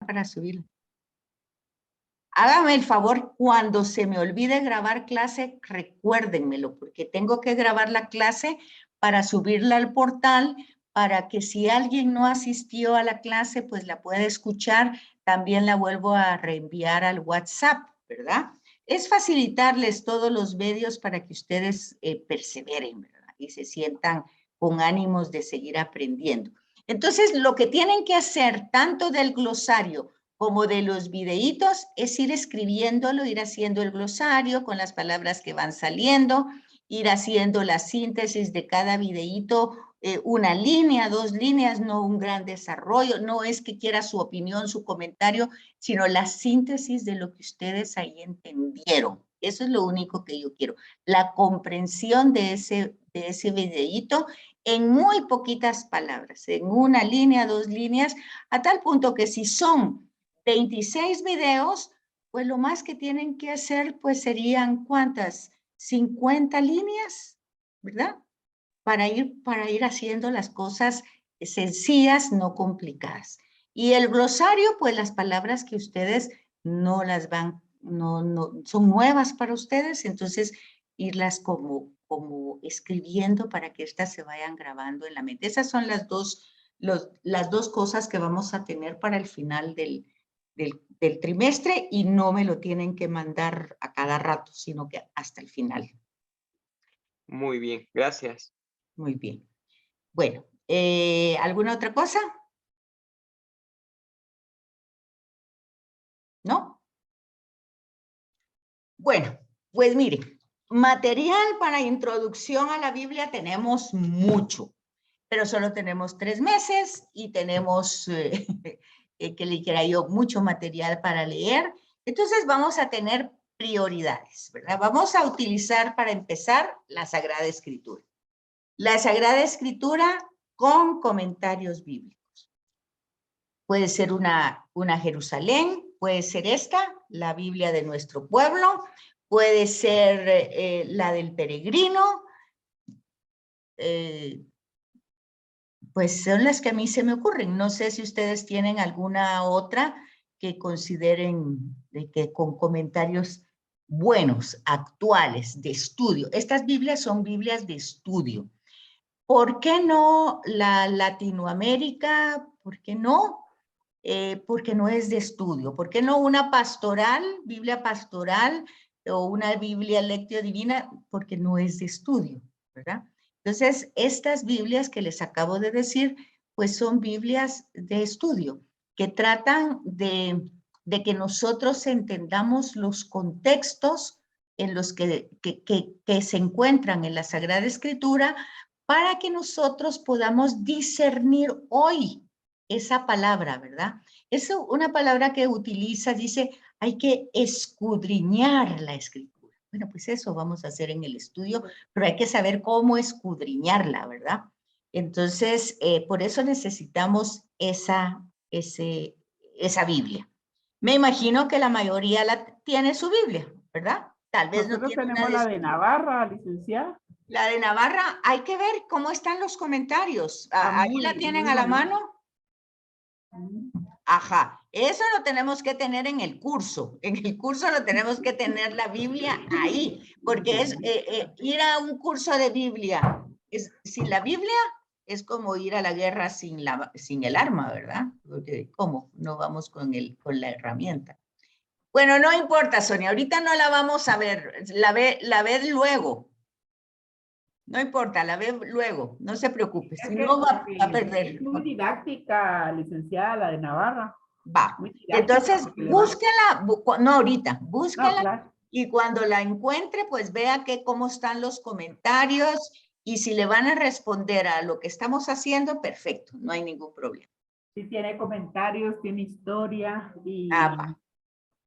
para subirla. Hágame el favor, cuando se me olvide grabar clase, recuérdenmelo, porque tengo que grabar la clase para subirla al portal, para que si alguien no asistió a la clase, pues la pueda escuchar. También la vuelvo a reenviar al WhatsApp, ¿verdad? Es facilitarles todos los medios para que ustedes perseveren, ¿verdad? Y se sientan con ánimos de seguir aprendiendo. Entonces, lo que tienen que hacer, tanto del glosario como de los videitos, es ir escribiéndolo, ir haciendo el glosario con las palabras que van saliendo, ir haciendo la síntesis de cada videíto, una línea, 2 líneas, no un gran desarrollo, no es que quiera su opinión, su comentario, sino la síntesis de lo que ustedes ahí entendieron. Eso es lo único que yo quiero, la comprensión de ese videíto en muy poquitas palabras, en una línea, 2 líneas, a tal punto que si son 26 videos, pues lo más que tienen que hacer, pues serían, ¿cuántas? 50 líneas, ¿verdad? Para ir haciendo las cosas sencillas, no complicadas. Y el glosario, pues las palabras que ustedes no las van, no son nuevas para ustedes, entonces irlas como escribiendo para que estas se vayan grabando en la mente. Esas son las dos cosas que vamos a tener para el final del trimestre, y no me lo tienen que mandar a cada rato, sino que hasta el final. Muy bien, gracias. Muy bien. Bueno, ¿alguna otra cosa? ¿No? Bueno, pues mire, material para introducción a la Biblia tenemos mucho, pero solo tenemos 3 meses y tenemos, que le dijera yo, mucho material para leer. Entonces vamos a tener prioridades, ¿verdad? Vamos a utilizar para empezar la Sagrada Escritura. La Sagrada Escritura con comentarios bíblicos. Puede ser una Jerusalén, puede ser esta, la Biblia de nuestro pueblo, puede ser la del peregrino, pues son las que a mí se me ocurren. No sé si ustedes tienen alguna otra que consideren que con comentarios buenos, actuales, de estudio. Estas Biblias son Biblias de estudio. ¿Por qué no la Latinoamérica? ¿Por qué no? Porque no es de estudio. ¿Por qué no una pastoral, Biblia pastoral o una Biblia Lectio Divina? Porque no es de estudio, ¿verdad? Entonces, estas Biblias que les acabo de decir, pues son Biblias de estudio, que tratan de que nosotros entendamos los contextos en los que se encuentran en la Sagrada Escritura, para que nosotros podamos discernir hoy esa palabra, ¿verdad? Es una palabra que utiliza, dice, hay que escudriñar la Escritura. Bueno, pues eso vamos a hacer en el estudio, pero hay que saber cómo escudriñarla, ¿verdad? Entonces, por eso necesitamos esa Biblia. Me imagino que la mayoría tiene su Biblia, ¿verdad? Tal vez Nosotros no tiene tenemos una la de Navarra, licenciada. La de Navarra, hay que ver cómo están los comentarios. ¿Ahí la tienen a la mano? Ajá, eso lo tenemos que tener en el curso. En el curso lo tenemos que tener la Biblia ahí, porque es ir a un curso de Biblia. Sin la Biblia es como ir a la guerra sin el arma, ¿verdad? Porque, ¿cómo? No vamos con la herramienta. Bueno, no importa, Sonia, ahorita no la vamos a ver, la ve luego. No importa, la ve luego, no se preocupe, si no va a perder. Es muy didáctica, licenciada, la de Navarra. Va, entonces búsquela, no ahorita, búsquela, no, claro. Y cuando la encuentre, pues vea cómo están los comentarios, y si le van a responder a lo que estamos haciendo, perfecto, no hay ningún problema. Sí, tiene comentarios, tiene historia y... va.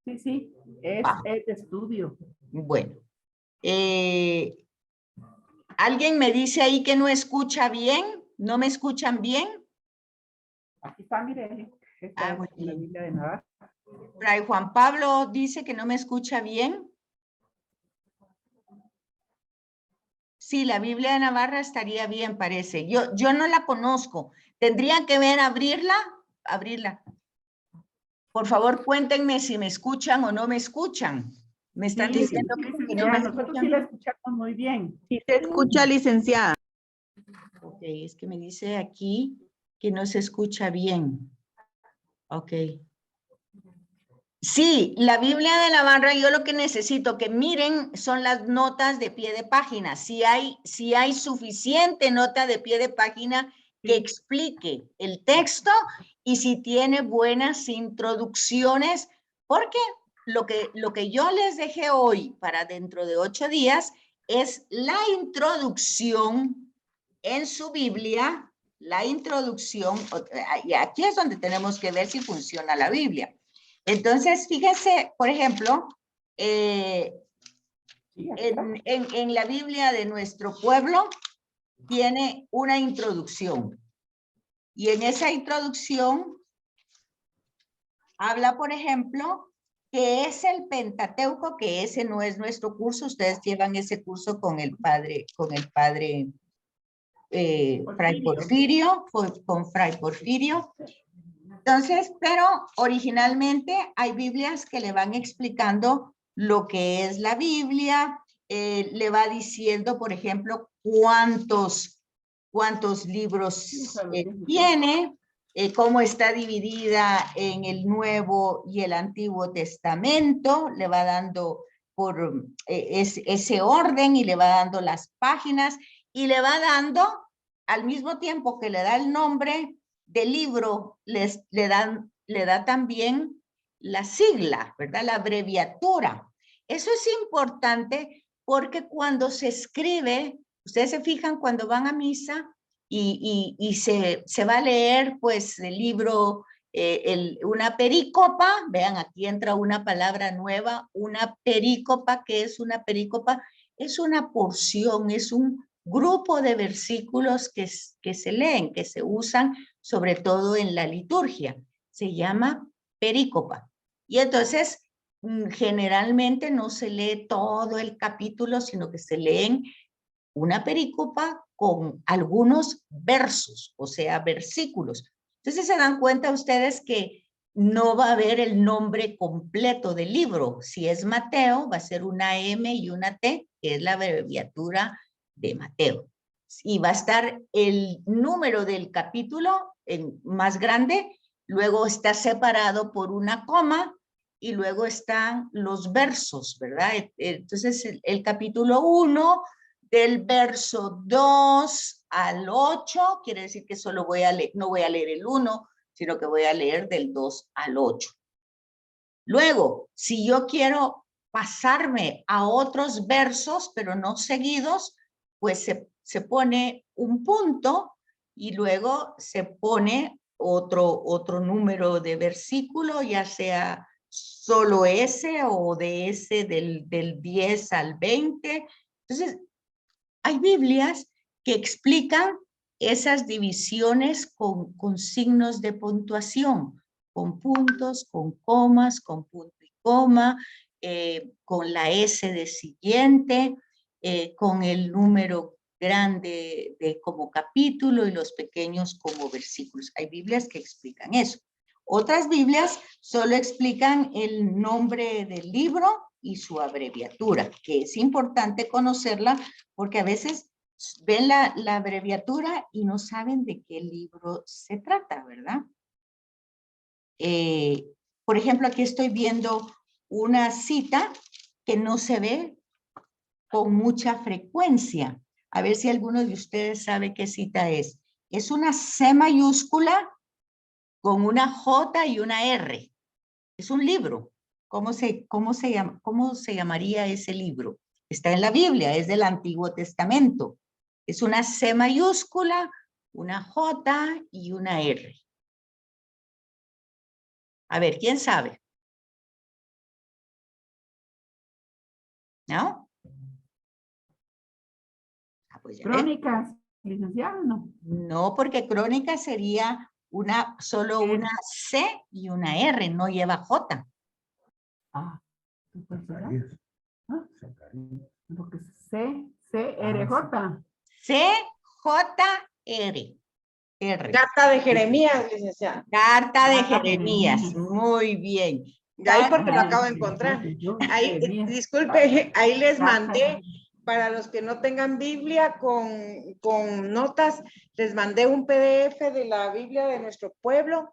Sí, es de estudio. Bueno, ¿alguien me dice ahí que no escucha bien? ¿No me escuchan bien? Aquí está, mire. Esta es la Biblia de Navarra. Fray Juan Pablo dice que no me escucha bien. Sí, la Biblia de Navarra estaría bien, parece. Yo no la conozco. Tendría que ver, abrirla. Por favor, cuéntenme si me escuchan o no me escuchan. Me están Sí, diciendo que no me nosotros sí la escuchan. escuchamos muy bien. Sí se escucha, licenciada. Ok, es que me dice aquí que no se escucha bien. Ok. Sí, la Biblia de la Barra, yo lo que necesito que miren son las notas de pie de página. Si hay suficiente nota de pie de página que Sí. explique el texto y si tiene buenas introducciones, porque lo que yo les dejé hoy para dentro de 8 días es la introducción en su Biblia, la introducción, y aquí es donde tenemos que ver si funciona la Biblia. Entonces, fíjense, por ejemplo, Sí, aquí está. en la Biblia de nuestro pueblo tiene una introducción. Y en esa introducción habla, por ejemplo, que es el Pentateuco, que ese no es nuestro curso. Ustedes llevan ese curso con el padre Fray Porfirio, con Fray Porfirio. Entonces, pero originalmente hay Biblias que le van explicando lo que es la Biblia, le va diciendo, por ejemplo, cuántos libros tiene, cómo está dividida en el Nuevo y el Antiguo Testamento, le va dando por ese orden y le va dando las páginas y le va dando, al mismo tiempo que le da el nombre del libro, le da también la sigla, ¿verdad? La abreviatura. Eso es importante porque cuando se escribe, ustedes se fijan cuando van a misa y se va a leer pues el libro, una perícopa, vean, aquí entra una palabra nueva, una perícopa. ¿Qué es una perícopa? Es una porción, es un grupo de versículos que se leen, que se usan sobre todo en la liturgia. Se llama perícopa. Y entonces, generalmente no se lee todo el capítulo, sino que se leen una perícopa con algunos versos, o sea, versículos. Entonces se dan cuenta ustedes que no va a haber el nombre completo del libro. Si es Mateo, va a ser una M y una T, que es la abreviatura de Mateo. Y va a estar el número del capítulo más grande, luego está separado por una coma y luego están los versos, ¿verdad? Entonces el capítulo 1 del verso 2 al 8, quiere decir que solo voy a leer, no voy a leer el 1, sino que voy a leer del 2 al 8. Luego, si yo quiero pasarme a otros versos, pero no seguidos, pues se pone un punto y luego se pone otro número de versículo, ya sea solo ese o de ese del 10 al 20. Entonces, hay Biblias que explican esas divisiones con signos de puntuación, con puntos, con comas, con punto y coma, con la S de siguiente, con el número grande como capítulo y los pequeños como versículos. Hay Biblias que explican eso. Otras Biblias solo explican el nombre del libro y su abreviatura, que es importante conocerla porque a veces ven la abreviatura y no saben de qué libro se trata, ¿verdad? Por ejemplo, aquí estoy viendo una cita que no se ve con mucha frecuencia. A ver si alguno de ustedes sabe qué cita es. Es una C mayúscula con una J y una R. Es un libro. ¿Cómo se llamaría ese libro? Está en la Biblia, es del Antiguo Testamento. Es una C mayúscula, una J y una R. A ver, ¿quién sabe? ¿No? Ah, pues ya ven. Crónicas, licenciada, ¿no? No, porque crónica sería solo una C y una R, no lleva J. Ah, ¿cuál será? ¿Ah? Porque C, R, J. C-J-R. R. Carta de Jeremías, licenciada. Carta de Carta de Jeremías. Jeremías. Muy bien. De ahí porque lo Ay, acabo de encontrar. Ahí, Jeremías. disculpe, ahí les Carta. mandé, para los que no tengan Biblia con notas, les mandé un PDF de la Biblia de nuestro pueblo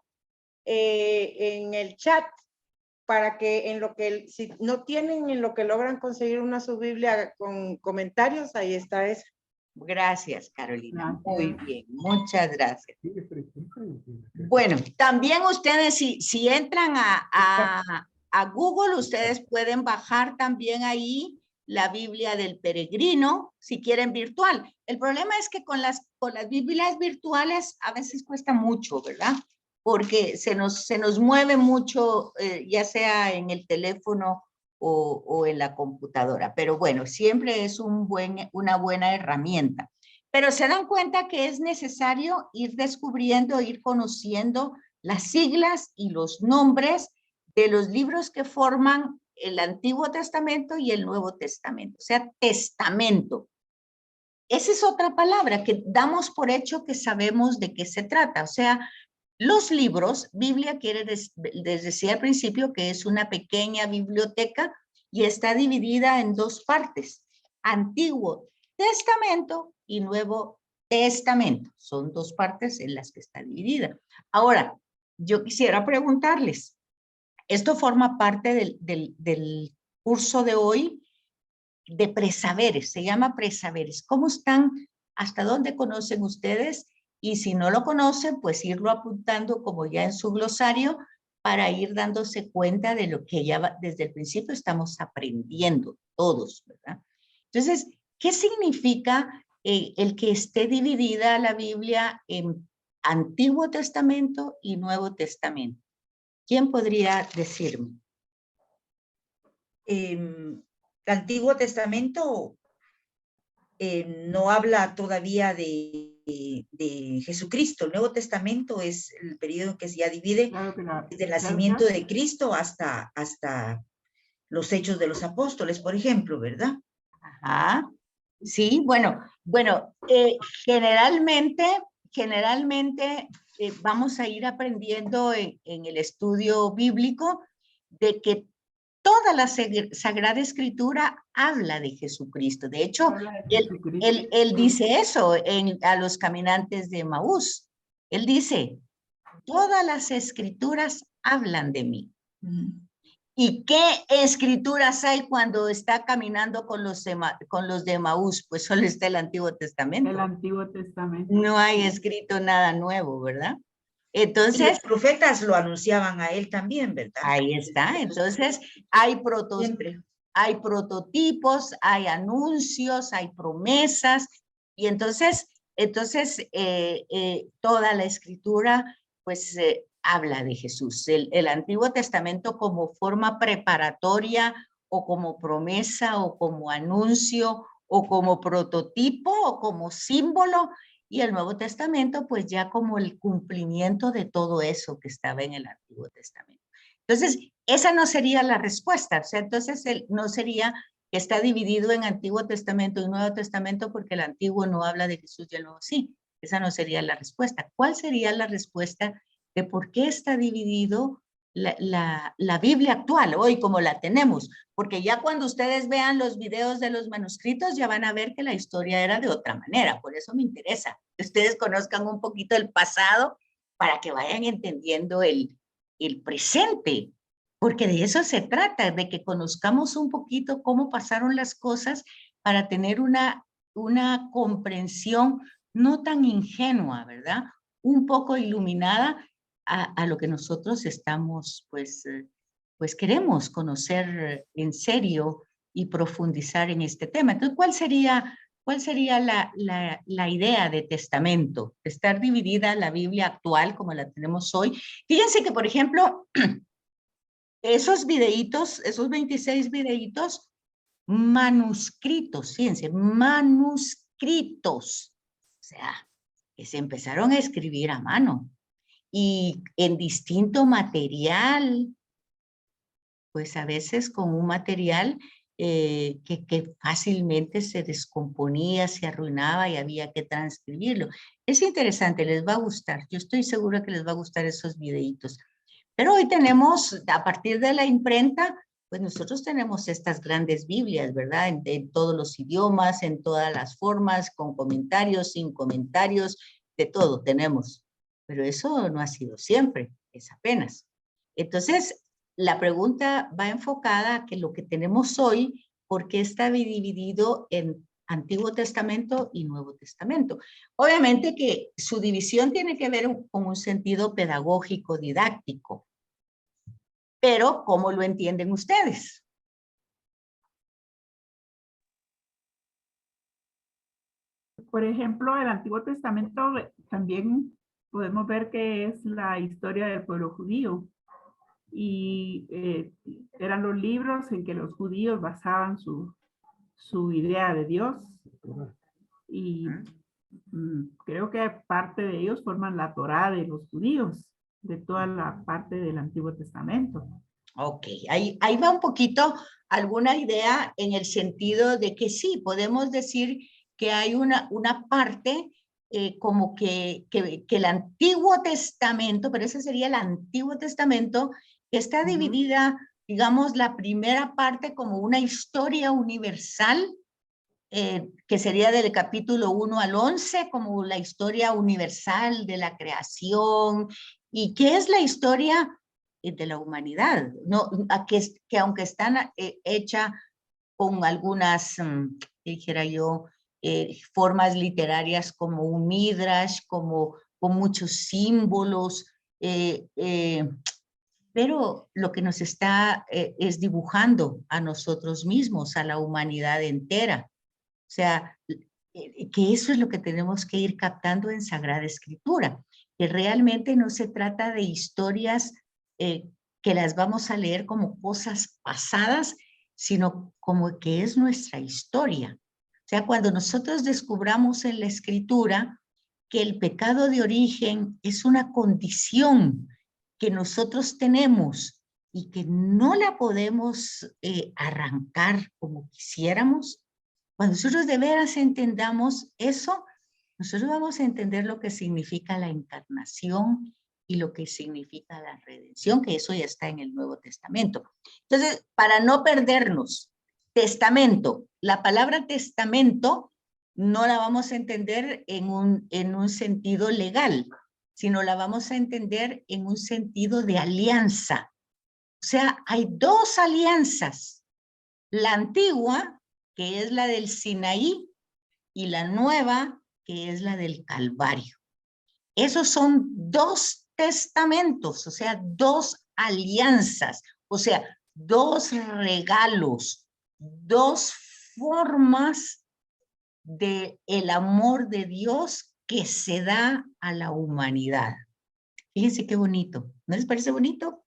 en el chat, para que en lo que, si no tienen, en lo que logran conseguir una su Biblia con comentarios, ahí está esa. Gracias, Carolina. Gracias. Muy bien, muchas gracias. Bueno, también ustedes, si entran a Google, ustedes pueden bajar también ahí la Biblia del Peregrino, si quieren virtual. El problema es que con las Biblias virtuales a veces cuesta mucho, ¿verdad? Porque se nos mueve mucho, ya sea en el teléfono o en la computadora. Pero bueno, siempre es una buena herramienta. Pero se dan cuenta que es necesario ir descubriendo, ir conociendo las siglas y los nombres de los libros que forman el Antiguo Testamento y el Nuevo Testamento, o sea, testamento. Esa es otra palabra que damos por hecho que sabemos de qué se trata, o sea, los libros, Biblia quiere decir al principio que es una pequeña biblioteca y está dividida en dos partes, Antiguo Testamento y Nuevo Testamento. Son dos partes en las que está dividida. Ahora, yo quisiera preguntarles, esto forma parte del curso de hoy de presaberes, se llama presaberes. ¿Cómo están? ¿Hasta dónde conocen ustedes? Y si no lo conocen, pues irlo apuntando como ya en su glosario para ir dándose cuenta de lo que ya desde el principio estamos aprendiendo todos, ¿verdad? Entonces, ¿qué significa el que esté dividida la Biblia en Antiguo Testamento y Nuevo Testamento? ¿Quién podría decirme? El Antiguo Testamento no habla todavía de Jesucristo. El Nuevo Testamento es el periodo que se ya divide desde el nacimiento de Cristo hasta los Hechos de los Apóstoles, por ejemplo, ¿verdad? Ajá. Sí, bueno, generalmente vamos a ir aprendiendo en el estudio bíblico de que toda la Sagrada Escritura habla de Jesucristo. De hecho, él dice eso a los caminantes de Emaús. Él dice, todas las Escrituras hablan de mí. ¿Y qué escrituras hay cuando está caminando con los de Emaús? Pues solo está el Antiguo Testamento. El Antiguo Testamento. No hay escrito nada nuevo, ¿verdad? Y Entonces, los profetas lo anunciaban a él también, ¿verdad? ahí está. Entonces, hay prototipos, hay anuncios, hay promesas. Y entonces toda la escritura, pues, habla de Jesús. El Antiguo Testamento como forma preparatoria o como promesa o como anuncio o como prototipo o como símbolo, y el Nuevo Testamento pues ya como el cumplimiento de todo eso que estaba en el Antiguo Testamento. Entonces, esa no sería la respuesta, o sea, entonces no sería que está dividido en Antiguo Testamento y Nuevo Testamento porque el Antiguo no habla de Jesús y el Nuevo sí. Esa no sería la respuesta. ¿Cuál sería la respuesta de por qué está dividido la Biblia actual, hoy como la tenemos? Porque ya cuando ustedes vean los videos de los manuscritos ya van a ver que la historia era de otra manera. Por eso me interesa que ustedes conozcan un poquito el pasado para que vayan entendiendo el presente, porque de eso se trata, de que conozcamos un poquito cómo pasaron las cosas para tener una comprensión no tan ingenua, ¿verdad? Un poco iluminada a lo que nosotros estamos, pues queremos conocer en serio y profundizar en este tema. Entonces, ¿cuál sería la idea de testamento? Estar dividida la Biblia actual como la tenemos hoy. Fíjense que, por ejemplo, esos videitos, esos 26 videitos manuscritos, fíjense, manuscritos. O sea, que se empezaron a escribir a mano y en distinto material, pues a veces con un material que fácilmente se descomponía, se arruinaba y había que transcribirlo. Es interesante, les va a gustar. Yo estoy segura que les va a gustar esos videitos. Pero hoy tenemos, a partir de la imprenta, pues nosotros tenemos estas grandes Biblias, ¿verdad? En todos los idiomas, en todas las formas, con comentarios, sin comentarios, de todo tenemos. Pero eso no ha sido siempre, es apenas. Entonces, la pregunta va enfocada a que lo que tenemos hoy, ¿por qué está dividido en Antiguo Testamento y Nuevo Testamento? Obviamente que su división tiene que ver con un sentido pedagógico, didáctico. Pero, ¿cómo lo entienden ustedes? Por ejemplo, el Antiguo Testamento también podemos ver que es la historia del pueblo judío. Y eran los libros en que los judíos basaban su idea de Dios. Y creo que parte de ellos forman la Torá de los judíos, de toda la parte del Antiguo Testamento. Ok, ahí va un poquito alguna idea en el sentido de que sí, podemos decir que hay una parte como que el Antiguo Testamento, pero ese sería el Antiguo Testamento, está dividida, digamos, la primera parte como una historia universal, que sería del capítulo 1 al 11, como la historia universal de la creación. ¿Y qué es la historia de la humanidad? No, que aunque están hecha con algunas, dijera yo, formas literarias como un midrash, como con muchos símbolos, pero lo que nos está es dibujando a nosotros mismos, a la humanidad entera. O sea, que eso es lo que tenemos que ir captando en Sagrada Escritura, que realmente no se trata de historias que las vamos a leer como cosas pasadas, sino como que es nuestra historia. O sea, cuando nosotros descubramos en la Escritura que el pecado de origen es una condición que nosotros tenemos y que no la podemos arrancar como quisiéramos, cuando nosotros de veras entendamos eso, nosotros vamos a entender lo que significa la encarnación y lo que significa la redención, que eso ya está en el Nuevo Testamento. Entonces, para no perdernos, testamento, la palabra testamento no la vamos a entender en un sentido legal, sino la vamos a entender en un sentido de alianza. O sea, hay dos alianzas. La antigua, que es la del Sinaí, y la nueva, que es la del Calvario. Esos son dos testamentos, o sea, dos alianzas, o sea, dos regalos, dos formas del amor de Dios que se da a la humanidad. Fíjense qué bonito, ¿no les parece bonito?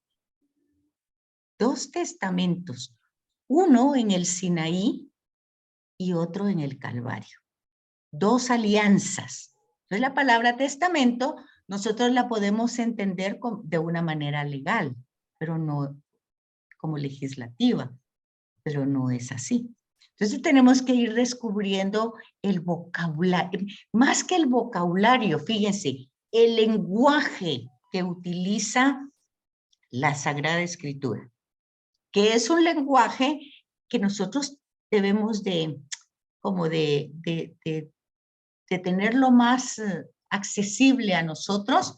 Dos testamentos, uno en el Sinaí y otro en el Calvario. Dos alianzas. Entonces la palabra testamento nosotros la podemos entender de una manera legal, pero no como legislativa, pero no es así. Entonces tenemos que ir descubriendo el vocabulario, más que el vocabulario, fíjense, el lenguaje que utiliza la Sagrada Escritura, que es un lenguaje que nosotros debemos de tenerlo más accesible a nosotros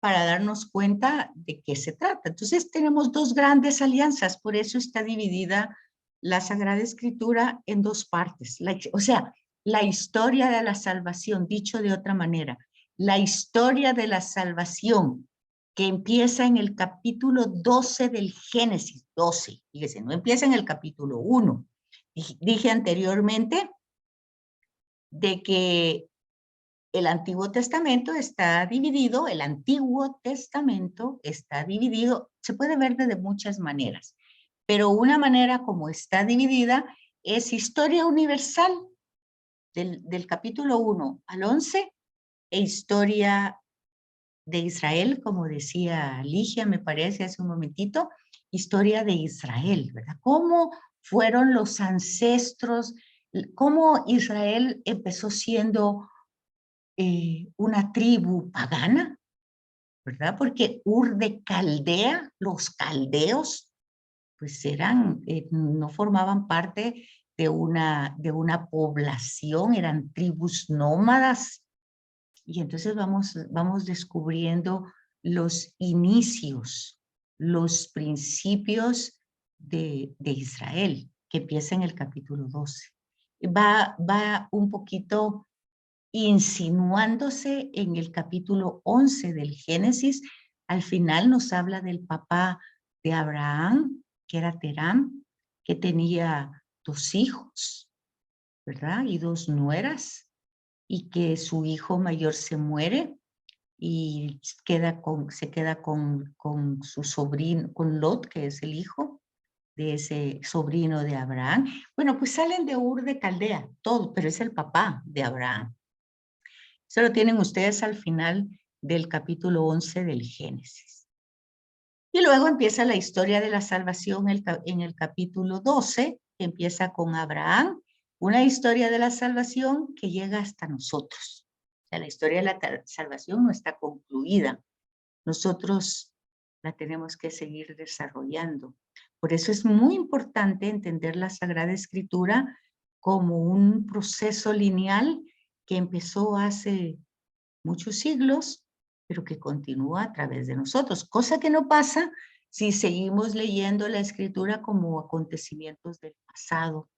para darnos cuenta de qué se trata. Entonces tenemos dos grandes alianzas, por eso está dividida la Sagrada Escritura en dos partes. O sea, la historia de la salvación, dicho de otra manera, la historia de la salvación que empieza en el capítulo 12 del Génesis, 12, fíjese, no empieza en el capítulo 1. Dije anteriormente de que el Antiguo Testamento está dividido, se puede ver de muchas maneras, pero una manera como está dividida es historia universal del capítulo 1 al 11 e historia de Israel, como decía Ligia, me parece hace un momentito, historia de Israel, ¿verdad? ¿Cómo fueron los ancestros, cómo Israel empezó siendo una tribu pagana, ¿verdad? Porque Ur de Caldea, los caldeos, pues eran, no formaban parte de una población, eran tribus nómadas. Y entonces vamos descubriendo los inicios, los principios de Israel, que empieza en el capítulo 12. Va un poquito insinuándose en el capítulo 11 del Génesis. Al final nos habla del papá de Abraham, que era Terán, que tenía 2 hijos, ¿verdad? Y 2 nueras, y que su hijo mayor se muere y se queda con su sobrino, con Lot, que es el hijo de ese sobrino de Abraham. Bueno, pues salen de Ur de Caldea, todo, pero es el papá de Abraham. Eso lo tienen ustedes al final del capítulo 11 del Génesis. Y luego empieza la historia de la salvación en el capítulo 12, que empieza con Abraham, una historia de la salvación que llega hasta nosotros. O sea, la historia de la salvación no está concluida. Nosotros la tenemos que seguir desarrollando. Por eso es muy importante entender la Sagrada Escritura como un proceso lineal que empezó hace muchos siglos, pero que continúa a través de nosotros, cosa que no pasa si seguimos leyendo la Escritura como acontecimientos del pasado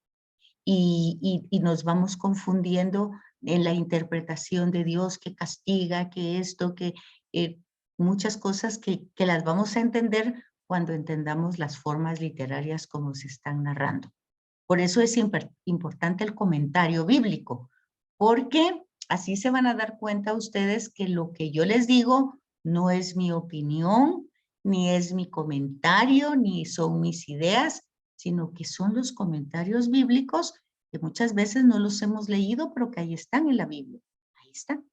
y nos vamos confundiendo en la interpretación de Dios que castiga, que esto, que muchas cosas que las vamos a entender cuando entendamos las formas literarias como se están narrando. Por eso es importante el comentario bíblico, porque así se van a dar cuenta ustedes que lo que yo les digo no es mi opinión, ni es mi comentario, ni son mis ideas, sino que son los comentarios bíblicos que muchas veces no los hemos leído, pero que ahí están en la Biblia. Ahí están.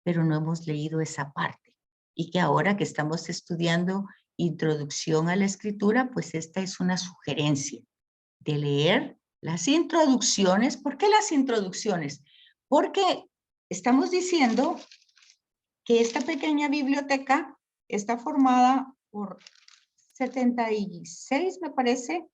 Pero no hemos leído esa parte. Y que ahora que estamos estudiando Introducción a la Escritura, pues esta es una sugerencia de leer las introducciones. ¿Por qué las introducciones? Porque estamos diciendo que esta pequeña biblioteca está formada por 76, me parece,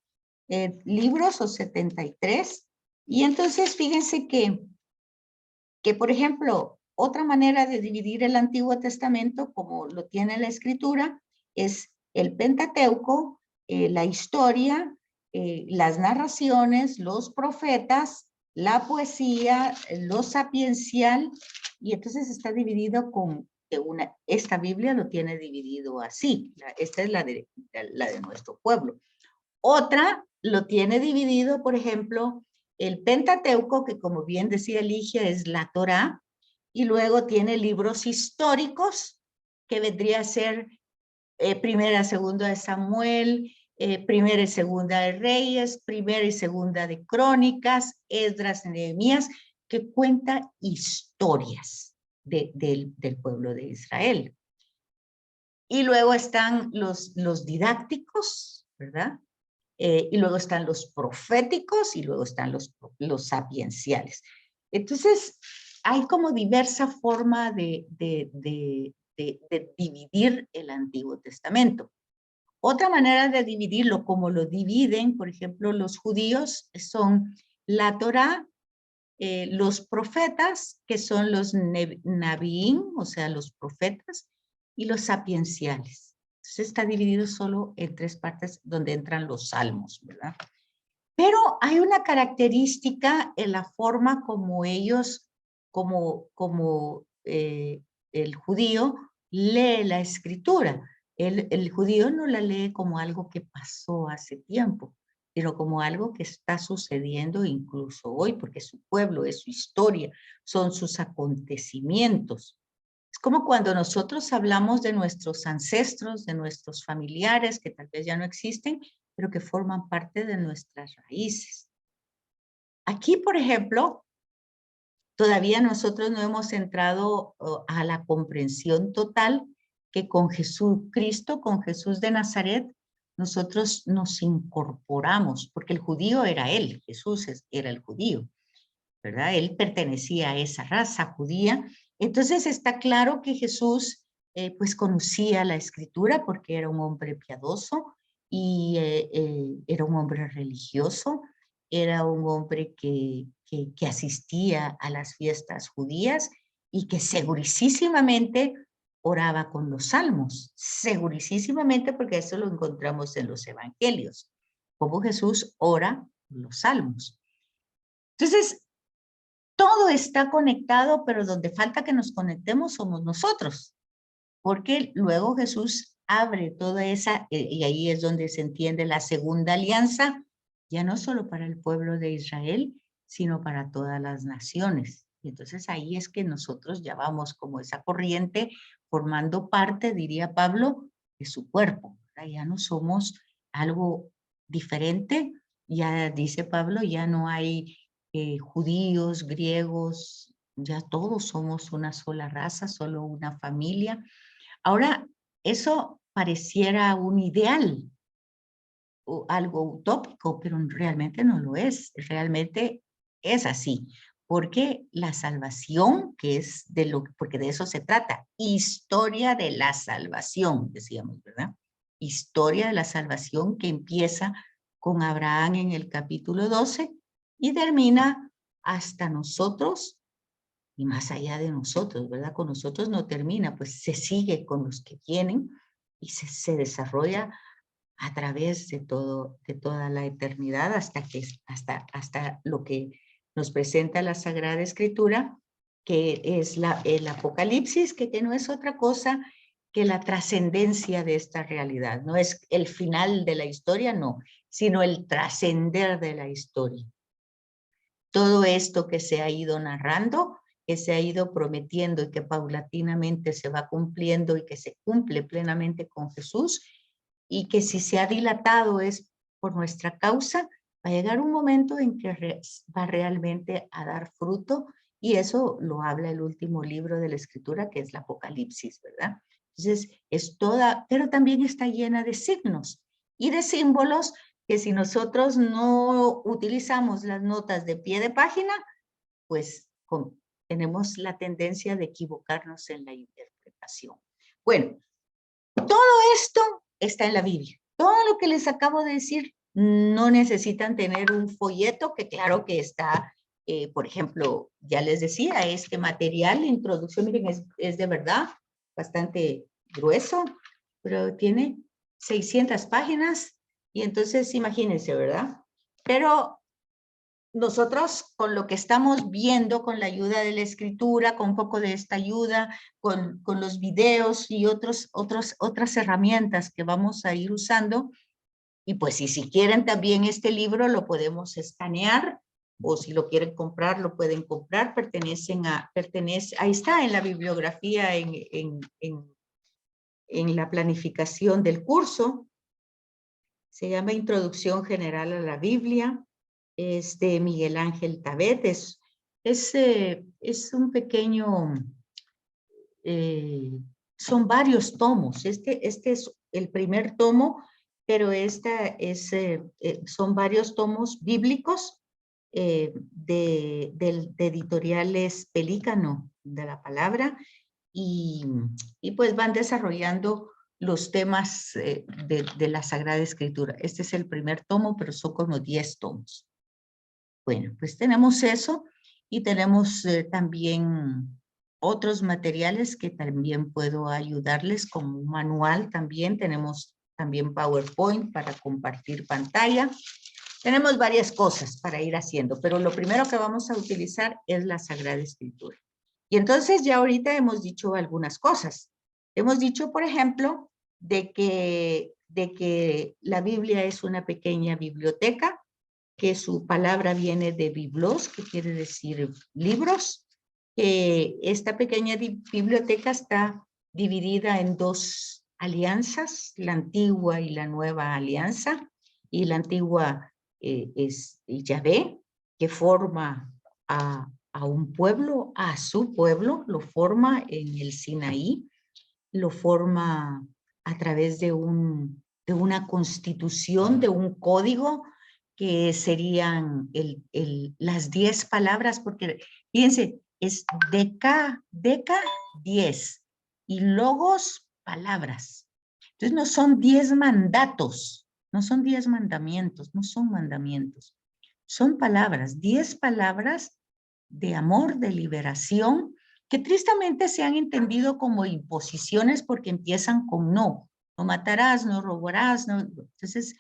libros o 73. Y entonces fíjense que, por ejemplo, otra manera de dividir el Antiguo Testamento, como lo tiene la Escritura, es el Pentateuco, la historia, las narraciones, los profetas, la poesía, lo sapiencial, y entonces está dividido con esta Biblia lo tiene dividido así. Esta es la de nuestro pueblo. Otra lo tiene dividido, por ejemplo, el Pentateuco, que como bien decía Ligia, es la Torá, y luego tiene libros históricos, que vendría a ser Primera y Segunda de Samuel, Primera y Segunda de Reyes, Primera y Segunda de Crónicas, Esdras y Nehemías, que cuenta historias del pueblo de Israel. Y luego están los didácticos, ¿verdad? Y luego están los proféticos y luego están los sapienciales. Entonces, hay como diversa forma de dividir el Antiguo Testamento. Otra manera de dividirlo, como lo dividen, por ejemplo, los judíos, son la Torá, los profetas, que son los Nabiim, o sea, los profetas, y los sapienciales. Entonces está dividido solo en 3 partes donde entran los salmos, ¿verdad? Pero hay una característica en la forma como ellos, el judío lee la Escritura. El judío no la lee como algo que pasó hace tiempo, sino como algo que está sucediendo incluso hoy, porque es su pueblo, es su historia, son sus acontecimientos. Es como cuando nosotros hablamos de nuestros ancestros, de nuestros familiares, que tal vez ya no existen, pero que forman parte de nuestras raíces. Aquí, por ejemplo, todavía nosotros no hemos entrado a la comprensión total que con Jesucristo, con Jesús de Nazaret, nosotros nos incorporamos, porque el judío era él, Jesús era el judío, ¿verdad? Él pertenecía a esa raza judía. Entonces está claro que Jesús pues conocía la escritura porque era un hombre piadoso y era un hombre religioso, era un hombre que asistía a las fiestas judías y que segurísimamente oraba con los salmos, segurísimamente, porque eso lo encontramos en los evangelios, cómo Jesús ora los salmos. Entonces, todo está conectado, pero donde falta que nos conectemos somos nosotros, porque luego Jesús abre toda esa, y ahí es donde se entiende la segunda alianza, ya no solo para el pueblo de Israel, sino para todas las naciones. Y entonces ahí es que nosotros ya vamos como esa corriente formando parte, diría Pablo, de su cuerpo. Ya no somos algo diferente, ya dice Pablo, ya no hay judíos, griegos, ya todos somos una sola raza, solo una familia. Ahora, eso pareciera un ideal o algo utópico, pero realmente no lo es. Realmente es así, porque la salvación, que es de lo, porque de eso se trata, historia de la salvación, decíamos, ¿verdad? Historia de la salvación que empieza con Abraham en el capítulo 12 y termina hasta nosotros y más allá de nosotros, ¿verdad? Con nosotros no termina, pues se sigue con los que tienen y se desarrolla a través de todo, de toda la eternidad hasta lo que nos presenta la Sagrada Escritura, que es el Apocalipsis, que no es otra cosa que la trascendencia de esta realidad. No es el final de la historia, no, sino el trascender de la historia. Todo esto que se ha ido narrando, que se ha ido prometiendo y que paulatinamente se va cumpliendo y que se cumple plenamente con Jesús, y que si se ha dilatado es por nuestra causa, va a llegar un momento en que va realmente a dar fruto, y eso lo habla el último libro de la Escritura, que es el Apocalipsis, ¿verdad? Entonces, es toda, pero también está llena de signos y de símbolos que si nosotros no utilizamos las notas de pie de página, pues tenemos la tendencia de equivocarnos en la interpretación. Bueno, todo esto está en la Biblia. Todo lo que les acabo de decir, no necesitan tener un folleto, que claro que está, por ejemplo, ya les decía, este material, la introducción, miren, es de verdad bastante grueso, pero tiene 600 páginas, y entonces imagínense, ¿verdad? Pero nosotros con lo que estamos viendo, con la ayuda de la escritura, con un poco de esta ayuda, con los videos y otras herramientas que vamos a ir usando, y pues si quieren también este libro lo podemos escanear, o si lo quieren comprar, lo pueden comprar, ahí está en la bibliografía, en la planificación del curso. Se llama Introducción General a la Biblia. Es de Miguel Ángel Tabet. Es un pequeño, son varios tomos. Este es el primer tomo, pero son varios tomos bíblicos de editoriales Pelícano de la Palabra, y pues van desarrollando los temas de la Sagrada Escritura. Este es el primer tomo, pero son como 10 tomos. Bueno, pues tenemos eso, y tenemos también otros materiales que también puedo ayudarles, como un manual también. Tenemos también PowerPoint para compartir pantalla. Tenemos varias cosas para ir haciendo, pero lo primero que vamos a utilizar es la Sagrada Escritura. Y entonces ya ahorita hemos dicho algunas cosas. Hemos dicho, por ejemplo, de que la Biblia es una pequeña biblioteca, que su palabra viene de biblos, que quiere decir libros. Esta pequeña biblioteca está dividida en 2 alianzas, la antigua y la nueva alianza, y la antigua es Yahvé, que forma a un pueblo, a su pueblo, lo forma en el Sinaí, lo forma a través de un una constitución, de un código, que serían las 10 palabras, porque fíjense, es deca 10 y logos palabras. Entonces no son 10 mandatos, no son 10 mandamientos, no son mandamientos. Son palabras, 10 palabras de amor, de liberación, que tristemente se han entendido como imposiciones porque empiezan con no matarás, no robarás, no, entonces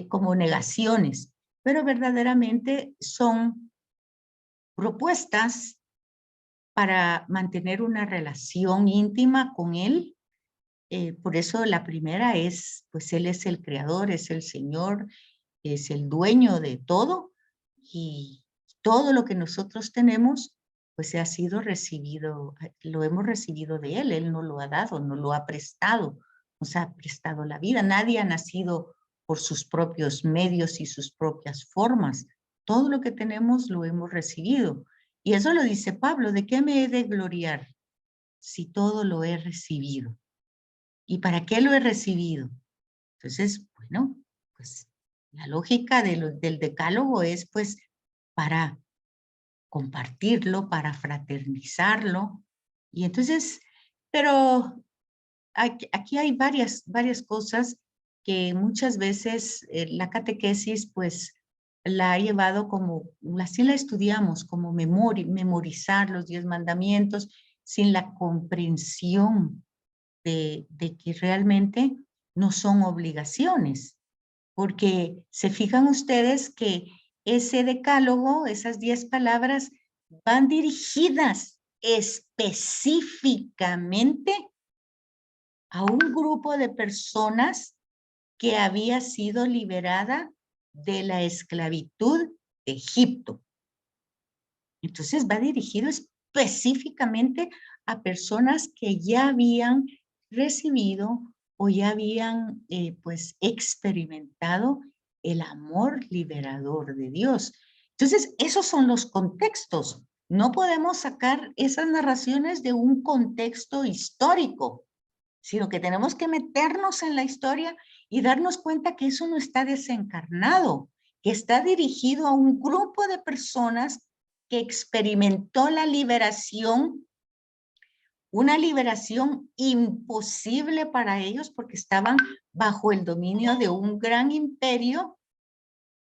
como negaciones, pero verdaderamente son propuestas para mantener una relación íntima con Él. Por eso la primera es, pues Él es el creador, es el Señor, es el dueño de todo, y todo lo que nosotros tenemos, pues se ha sido recibido, lo hemos recibido de Él. Él nos lo ha dado, nos lo ha prestado, nos ha prestado la vida. Nadie ha nacido por sus propios medios y sus propias formas. Todo lo que tenemos lo hemos recibido. Y eso lo dice Pablo: ¿de qué me he de gloriar si todo lo he recibido? ¿Y para qué lo he recibido? Entonces, bueno, pues la lógica del decálogo es pues para compartirlo, para fraternizarlo. Y entonces, pero aquí hay varias cosas que muchas veces la catequesis pues la ha llevado como, así la estudiamos, como memorizar los 10 mandamientos sin la comprensión de que realmente no son obligaciones. Porque se fijan ustedes que ese decálogo, esas 10 palabras, van dirigidas específicamente a un grupo de personas que había sido liberada de la esclavitud de Egipto. Entonces va dirigido específicamente a personas que ya habían recibido o ya habían pues experimentado el amor liberador de Dios. Entonces, esos son los contextos. No podemos sacar esas narraciones de un contexto histórico, sino que tenemos que meternos en la historia y darnos cuenta que eso no está desencarnado, que está dirigido a un grupo de personas que experimentó la liberación, una liberación imposible para ellos porque estaban bajo el dominio de un gran imperio,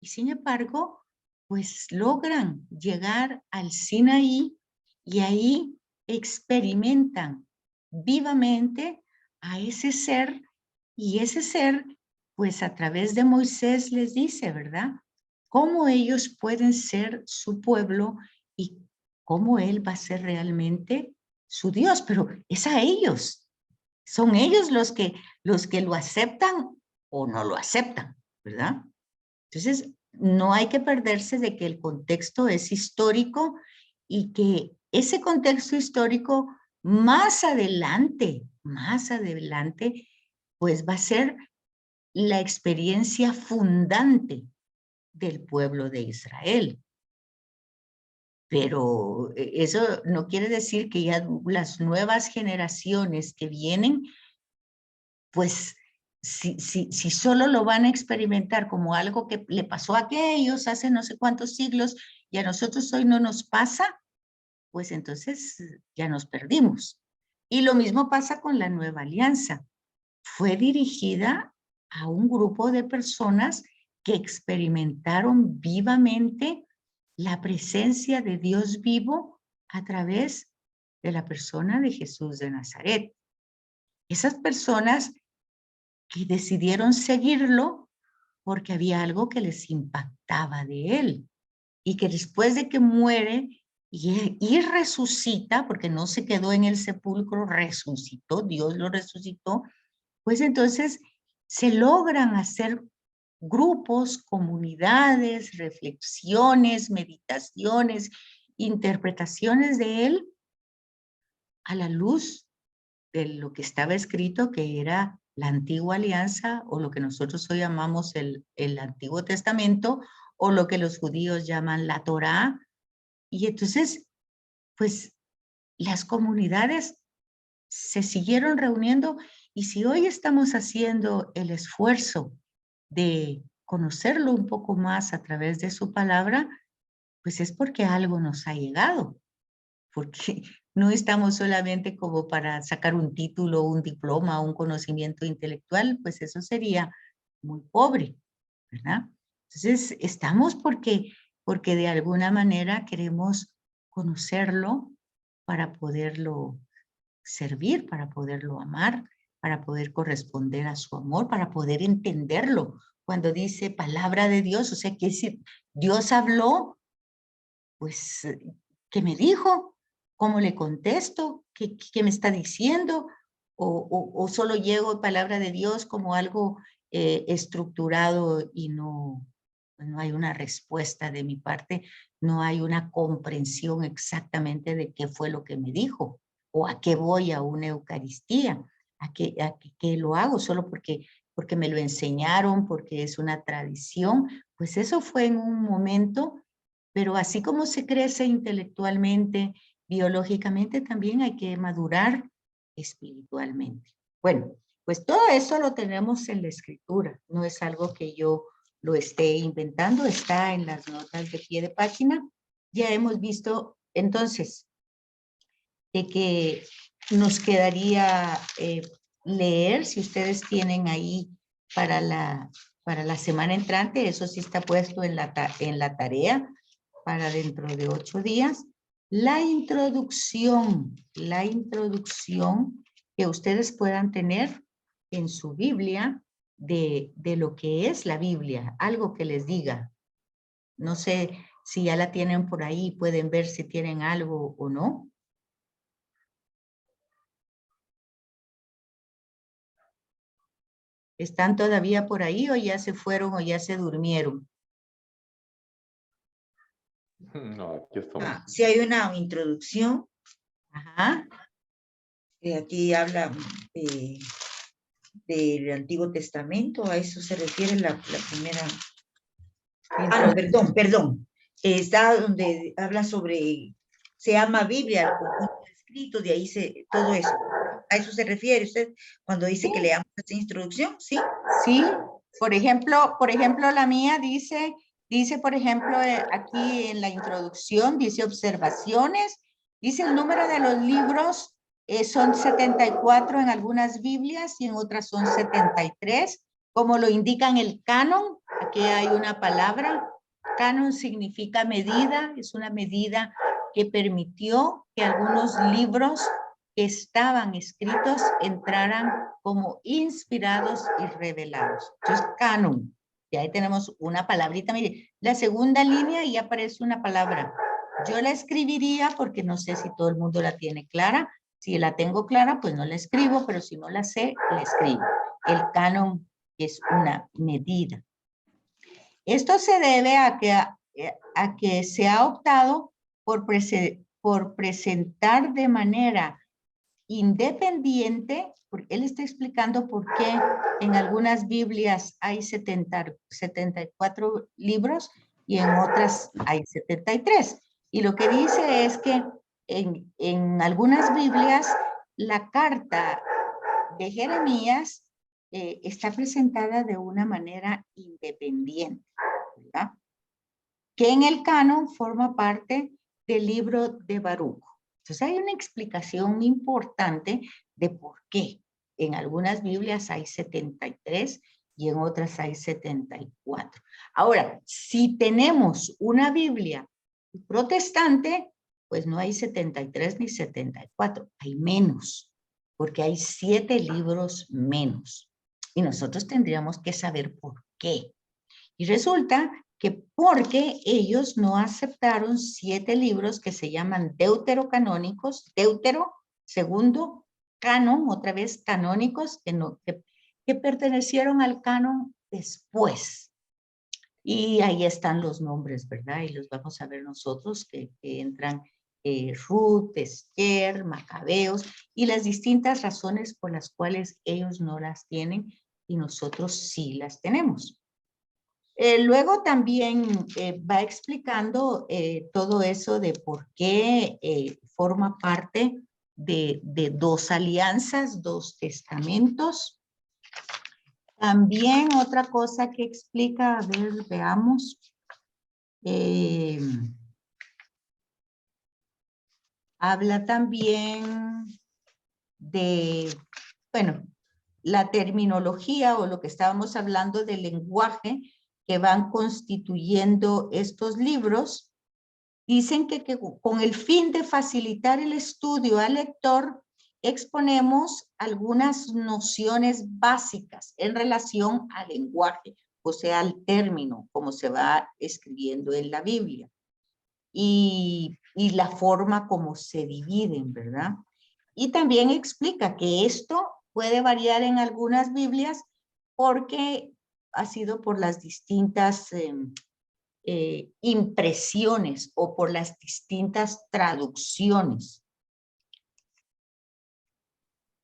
y sin embargo, pues logran llegar al Sinaí y ahí experimentan vivamente a ese ser, y ese ser, pues a través de Moisés les dice, ¿verdad?, cómo ellos pueden ser su pueblo y cómo Él va a ser realmente su Dios, pero es a ellos. Son ellos los que lo aceptan o no lo aceptan, ¿verdad? Entonces, no hay que perderse de que el contexto es histórico y que ese contexto histórico más adelante, pues va a ser la experiencia fundante del pueblo de Israel. Pero eso no quiere decir que ya las nuevas generaciones que vienen, pues si solo lo van a experimentar como algo que le pasó a aquellos hace no sé cuántos siglos y a nosotros hoy no nos pasa, pues entonces ya nos perdimos. Y lo mismo pasa con la Nueva Alianza. Fue dirigida a un grupo de personas que experimentaron vivamente la presencia de Dios vivo a través de la persona de Jesús de Nazaret. Esas personas que decidieron seguirlo porque había algo que les impactaba de él, y que después de que muere y resucita, porque no se quedó en el sepulcro, resucitó, Dios lo resucitó, pues entonces se logran hacer grupos, comunidades, reflexiones, meditaciones, interpretaciones de él a la luz de lo que estaba escrito, que era la antigua alianza, o lo que nosotros hoy llamamos el Antiguo Testamento, o lo que los judíos llaman la Torá. Y entonces, pues las comunidades se siguieron reuniendo Y si hoy estamos haciendo el esfuerzo de conocerlo un poco más a través de su palabra, pues es porque algo nos ha llegado. Porque no estamos solamente como para sacar un título, un diploma, un conocimiento intelectual, pues eso sería muy pobre, ¿verdad? Entonces, estamos porque de alguna manera queremos conocerlo para poderlo servir, para poderlo amar, para poder corresponder a su amor, para poder entenderlo. Cuando dice palabra de Dios, o sea, que si Dios habló, pues, ¿qué me dijo? ¿Cómo le contesto? ¿Qué me está diciendo? ¿O solo llego palabra de Dios como algo estructurado y no hay una respuesta de mi parte, no hay una comprensión exactamente de qué fue lo que me dijo o a qué voy a una Eucaristía, a qué lo hago solo porque me lo enseñaron, porque es una tradición? Pues eso fue en un momento, pero así como se crece intelectualmente, biológicamente, también hay que madurar espiritualmente. Bueno, pues todo eso lo tenemos en la escritura, no es algo que yo lo esté inventando, está en las notas de pie de página. Ya hemos visto entonces de que nos quedaría leer, si ustedes tienen ahí para la semana entrante, eso sí está puesto en la tarea para dentro de 8 días, la introducción que ustedes puedan tener en su Biblia de lo que es la Biblia, algo que les diga. No sé si ya la tienen por ahí, pueden ver si tienen algo o no. ¿Están todavía por ahí o ya se fueron o ya se durmieron? No, aquí estamos. Si hay una introducción, Ajá. aquí habla del Antiguo Testamento, a eso se refiere la primera. No, perdón. Está donde habla sobre, se llama Biblia, el conjunto escrito, de ahí todo eso. ¿A eso se refiere usted cuando dice que leamos esta introducción? Sí. Sí, por ejemplo, la mía dice, por ejemplo, aquí en la introducción, dice observaciones, dice el número de los libros, son 74 en algunas Biblias y en otras son 73, como lo indican el canon. Aquí hay una palabra, canon significa medida, es una medida que permitió que algunos libros que estaban escritos entraran como inspirados y revelados. Entonces, canon. Y ahí tenemos una palabrita. Mire, la segunda línea y aparece una palabra. Yo la escribiría porque no sé si todo el mundo la tiene clara. Si la tengo clara, pues no la escribo, pero si no la sé, la escribo. El canon es una medida. Esto se debe a que se ha optado por presentar de manera independiente, porque él está explicando por qué en algunas Biblias hay 74 libros y en otras hay 73. Y lo que dice es que en algunas Biblias la carta de Jeremías está presentada de una manera independiente, ¿verdad? Que en el canon forma parte del libro de Baruch. Entonces hay una explicación importante de por qué en algunas Biblias hay 73 y en otras hay 74. Ahora, si tenemos una Biblia protestante, pues no hay 73 ni 74, hay menos, porque hay 7 libros menos. Y nosotros tendríamos que saber por qué. Y resulta que porque ellos no aceptaron 7 libros que se llaman deuterocanónicos, deutero, segundo, canon, otra vez canónicos, que pertenecieron al canon después. Y ahí están los nombres, ¿verdad? Y los vamos a ver nosotros, que entran Ruth, Esther, Macabeos, y las distintas razones por las cuales ellos no las tienen y nosotros sí las tenemos. Luego también va explicando todo eso de por qué forma parte de dos alianzas, dos testamentos. También otra cosa que explica, a ver, veamos. Habla también de, bueno, la terminología o lo que estábamos hablando del lenguaje que van constituyendo estos libros. Dicen que con el fin de facilitar el estudio al lector, exponemos algunas nociones básicas en relación al lenguaje, o sea, al término, como se va escribiendo en la Biblia, y la forma como se dividen, ¿verdad? Y también explica que esto puede variar en algunas Biblias porque ha sido por las distintas impresiones o por las distintas traducciones.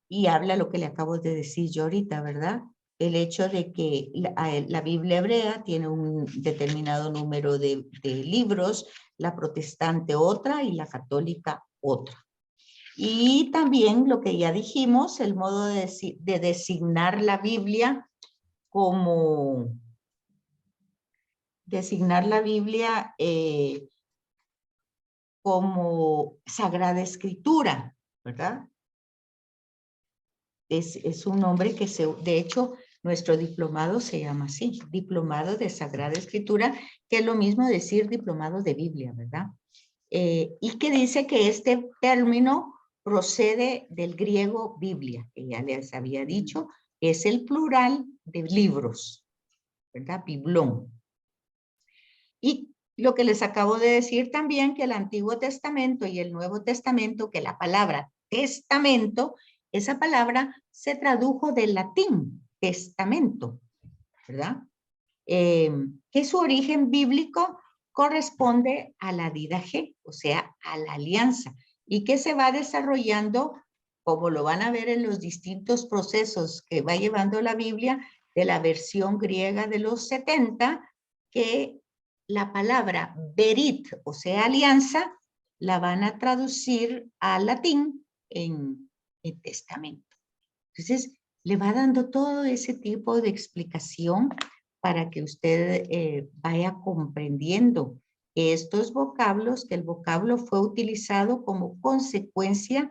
Y habla lo que le acabo de decir yo ahorita, ¿verdad? El hecho de que la Biblia hebrea tiene un determinado número de libros, la protestante otra y la católica otra. Y también lo que ya dijimos, el modo de designar la Biblia como como Sagrada Escritura, ¿verdad? Es un nombre que de hecho, nuestro diplomado se llama así, Diplomado de Sagrada Escritura, que es lo mismo decir diplomado de Biblia, ¿verdad? Y que dice que este término procede del griego Biblia, que ya les había dicho, es el plural de libros, ¿verdad? Biblón. Y lo que les acabo de decir también, que el Antiguo Testamento y el Nuevo Testamento, que la palabra testamento, esa palabra se tradujo del latín, testamento, ¿verdad? Que su origen bíblico corresponde a la didache, o sea, a la alianza, y que se va desarrollando, como lo van a ver en los distintos procesos que va llevando la Biblia, de la versión griega de los 70, que la palabra berit, o sea, alianza, la van a traducir al latín en testamento. Entonces, le va dando todo ese tipo de explicación para que usted vaya comprendiendo estos vocablos, que el vocablo fue utilizado como consecuencia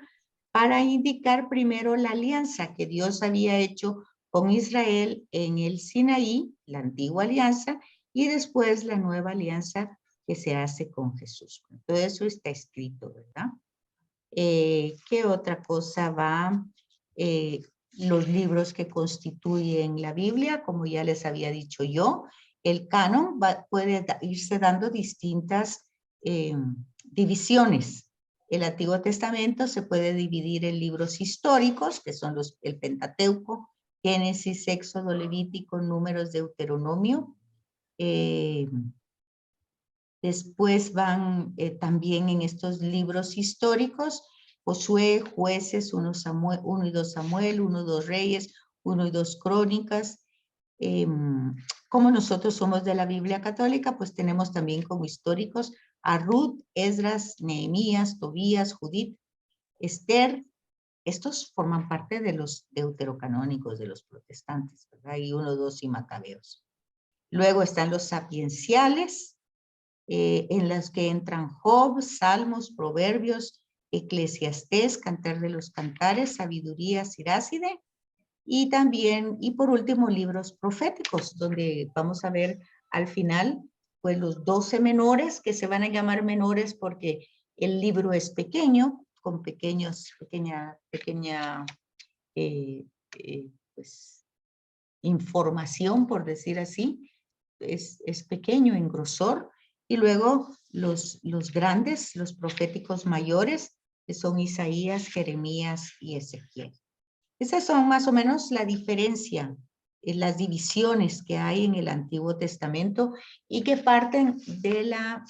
para indicar primero la alianza que Dios había hecho con Israel en el Sinaí, la antigua alianza, y después la nueva alianza que se hace con Jesús. Todo eso está escrito, ¿verdad? ¿Qué otra cosa va? Los libros que constituyen la Biblia, como ya les había dicho yo, el canon puede irse dando distintas divisiones. El Antiguo Testamento se puede dividir en libros históricos, que son el Pentateuco, Génesis, Éxodo, Levítico, Números, Deuteronomio. Después van también en estos libros históricos, Josué, Jueces, 1 y 2 Samuel, 1 y 2 Reyes, 1 y 2 Crónicas. Como nosotros somos de la Biblia católica, pues tenemos también como históricos a Ruth, Esdras, Nehemías, Tobías, Judith, Esther. Estos forman parte de los deuterocanónicos de los protestantes, ¿verdad? Y 1, 2 y Macabeos. Luego están los sapienciales, en las que entran Job, Salmos, Proverbios, Eclesiastés, Cantar de los Cantares, Sabiduría, Siráside, y también, y por último, libros proféticos, donde vamos a ver al final, pues los 12 menores, que se van a llamar menores porque el libro es pequeño, con pequeña pues, información, por decir así, es pequeño en grosor. Y luego los grandes, los proféticos mayores, que son Isaías, Jeremías y Ezequiel. Esas son más o menos la diferencia, las divisiones que hay en el Antiguo Testamento y que parten de la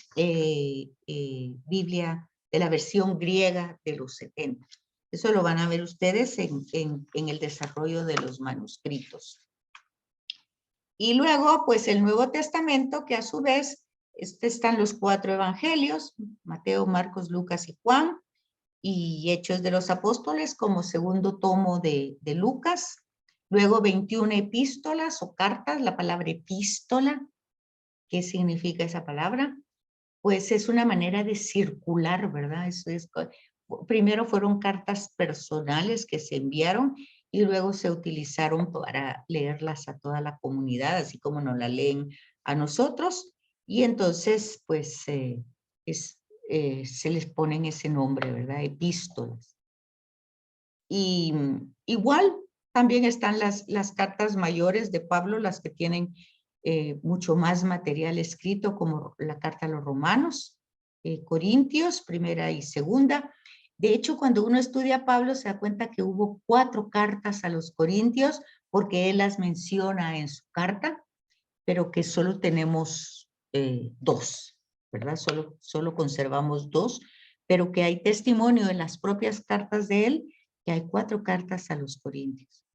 Biblia, de la versión griega de los 70. Eso lo van a ver ustedes en el desarrollo de los manuscritos. Y luego, pues el Nuevo Testamento, que a su vez están los 4 evangelios, Mateo, Marcos, Lucas y Juan, y Hechos de los Apóstoles como segundo tomo de Lucas. Luego 21 epístolas o cartas, la palabra epístola. ¿Qué significa esa palabra? Pues es una manera de circular, ¿verdad? Eso es, primero fueron cartas personales que se enviaron y luego se utilizaron para leerlas a toda la comunidad, así como nos la leen a nosotros. Y entonces, pues, se les ponen ese nombre, ¿verdad? Epístolas. Y igual también están las cartas mayores de Pablo, las que tienen mucho más material escrito, como la carta a los Romanos, Corintios, primera y segunda. De hecho, cuando uno estudia a Pablo, se da cuenta que hubo 4 cartas a los Corintios, porque él las menciona en su carta, pero que solo tenemos 2, ¿verdad? Solo conservamos 2, pero que hay testimonio en las propias cartas de él, que hay 4 cartas a los Corintios.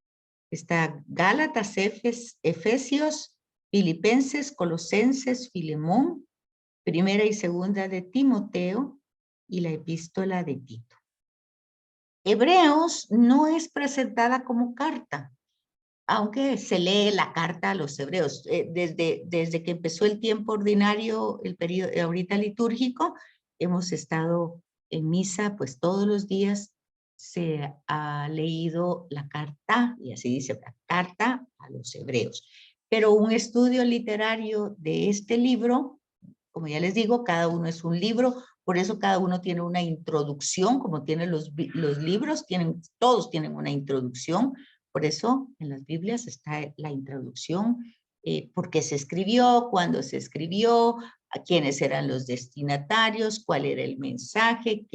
Está Gálatas, Efesios, Filipenses, Colosenses, Filemón, primera y segunda de Timoteo y la epístola de Tito. Hebreos no es presentada como carta, aunque se lee la carta a los hebreos. Desde que empezó el tiempo ordinario, el periodo ahorita litúrgico, hemos estado en misa pues todos los días. Se ha leído la carta, y así dice, la carta a los hebreos. Pero un estudio literario de este libro, como ya les digo, cada uno es un libro, por eso cada uno tiene una introducción, como tienen los libros, todos tienen una introducción. Por eso en las Biblias está la introducción, por qué se escribió, cuándo se escribió, a quiénes eran los destinatarios, cuál era el mensaje,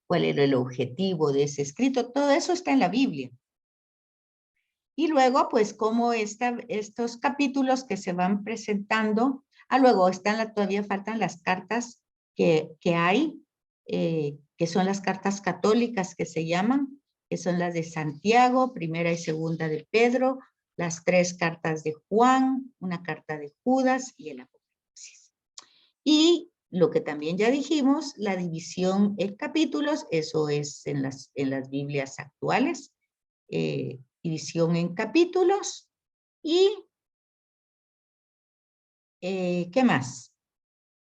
cuál era el objetivo de ese escrito. Todo eso está en la Biblia. Y luego, pues, cómo estos capítulos que se van presentando. Luego todavía faltan las cartas que hay, que son las cartas católicas que se llaman, que son las de Santiago, primera y segunda de Pedro, las 3 cartas de Juan, una carta de Judas y el Apocalipsis. Y lo que también ya dijimos, la división en capítulos, eso es en las Biblias actuales, división en capítulos. Y ¿qué más?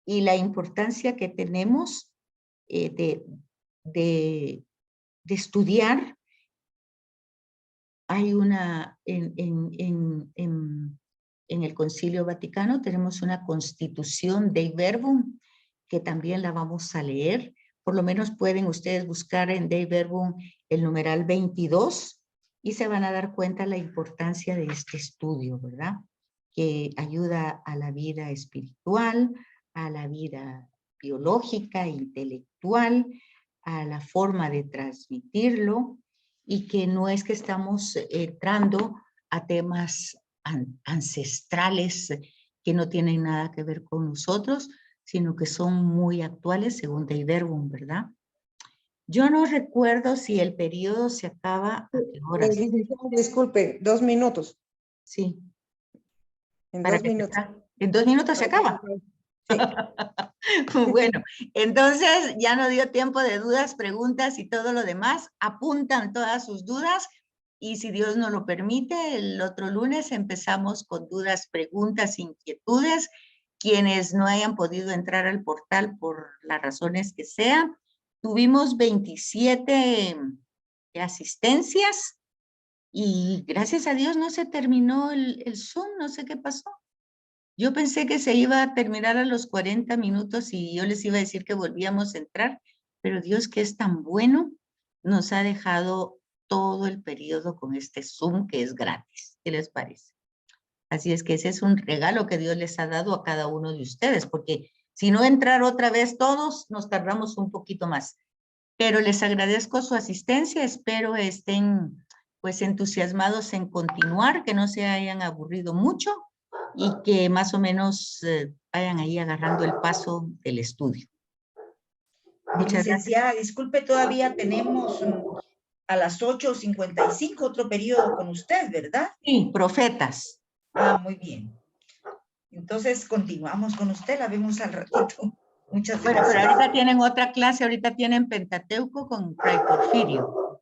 Y la importancia que tenemos de estudiar. Hay en el Concilio Vaticano tenemos una Constitución Dei Verbum, que también la vamos a leer. Por lo menos pueden ustedes buscar en Dei Verbum el numeral 22 y se van a dar cuenta la importancia de este estudio, ¿verdad? Que ayuda a la vida espiritual, a la vida biológica, intelectual, a la forma de transmitirlo, y que no es que estamos entrando a temas ancestrales que no tienen nada que ver con nosotros, sino que son muy actuales según Dei Verbum, ¿verdad? Yo no recuerdo si el periodo se acaba a qué horas. Disculpe, 2 minutos. Sí. En 2 minutos. ¿En 2 minutos se acaba? Sí. Bueno, entonces ya no dio tiempo de dudas, preguntas y todo lo demás. Apuntan todas sus dudas y si Dios nos lo permite, el otro lunes empezamos con dudas, preguntas, inquietudes. Quienes no hayan podido entrar al portal por las razones que sean, tuvimos 27 asistencias y gracias a Dios no se terminó el Zoom, no sé qué pasó. Yo pensé que se iba a terminar a los 40 minutos y yo les iba a decir que volvíamos a entrar, pero Dios, que es tan bueno, nos ha dejado todo el periodo con este Zoom que es gratis. ¿Qué les parece? Así es que ese es un regalo que Dios les ha dado a cada uno de ustedes, porque si no entrar otra vez todos, nos tardamos un poquito más. Pero les agradezco su asistencia, espero estén pues entusiasmados en continuar, que no se hayan aburrido mucho y que más o menos vayan ahí agarrando el paso del estudio. Muchas Licenciada, gracias. disculpe, todavía tenemos a las 8:55 otro periodo con usted, ¿verdad? Sí, profetas. Muy bien. Entonces continuamos con usted, la vemos al ratito. Muchas Bueno, pero gracias. ahorita tienen otra clase, ahorita tienen Pentateuco con Fray Porfirio.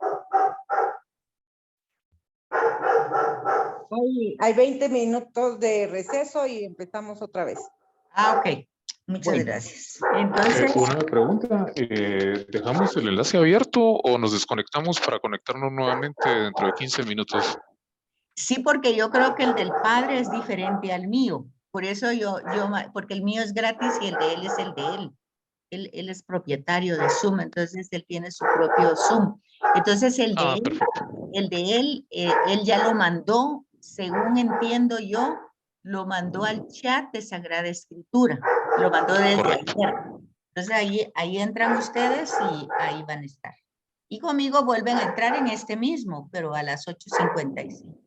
Hay 20 minutos de receso y empezamos otra vez. Ah, ok. Muchas Bueno. gracias. Entonces, Una pregunta, ¿dejamos el enlace abierto o nos desconectamos para conectarnos nuevamente dentro de 15 minutos? sí, porque yo creo que el del padre es diferente al mío. Por eso porque el mío es gratis y el de él es el de él. Él es propietario de Zoom, entonces él tiene su propio Zoom. Entonces el de él, Perfecto. él ya lo mandó, según entiendo yo, lo mandó al chat de Sagrada Escritura. Lo mandó desde Correcto. ayer. Entonces ahí entran ustedes y ahí van a estar. Y conmigo vuelven a entrar en este mismo, pero a las 8:55.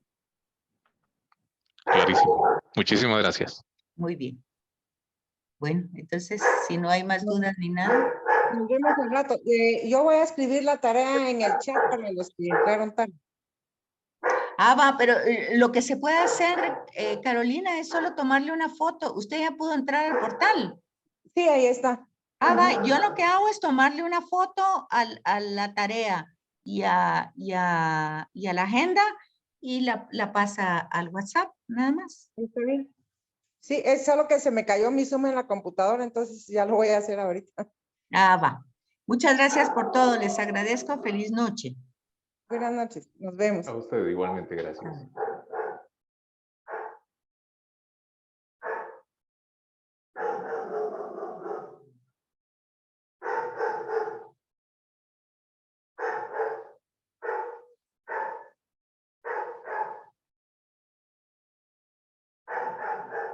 Clarísimo. Muchísimas gracias. Muy bien. Bueno, entonces, si no hay más dudas ni nada. Nos vemos al rato. Yo voy a escribir la tarea en el chat para los que entraron tarde. Ah, va, pero lo que se puede hacer, Carolina, es solo tomarle una foto. Usted ya pudo entrar al portal. Sí, ahí está. Ah, va, yo lo que hago es tomarle una foto a la tarea y a la agenda y la pasa al WhatsApp, nada más. Está bien. Sí, es solo que se me cayó mi Zoom en la computadora, entonces ya lo voy a hacer ahorita. Ah, va. Muchas gracias por todo. Les agradezco. Feliz noche. Buenas noches. Nos vemos. A usted igualmente, gracias.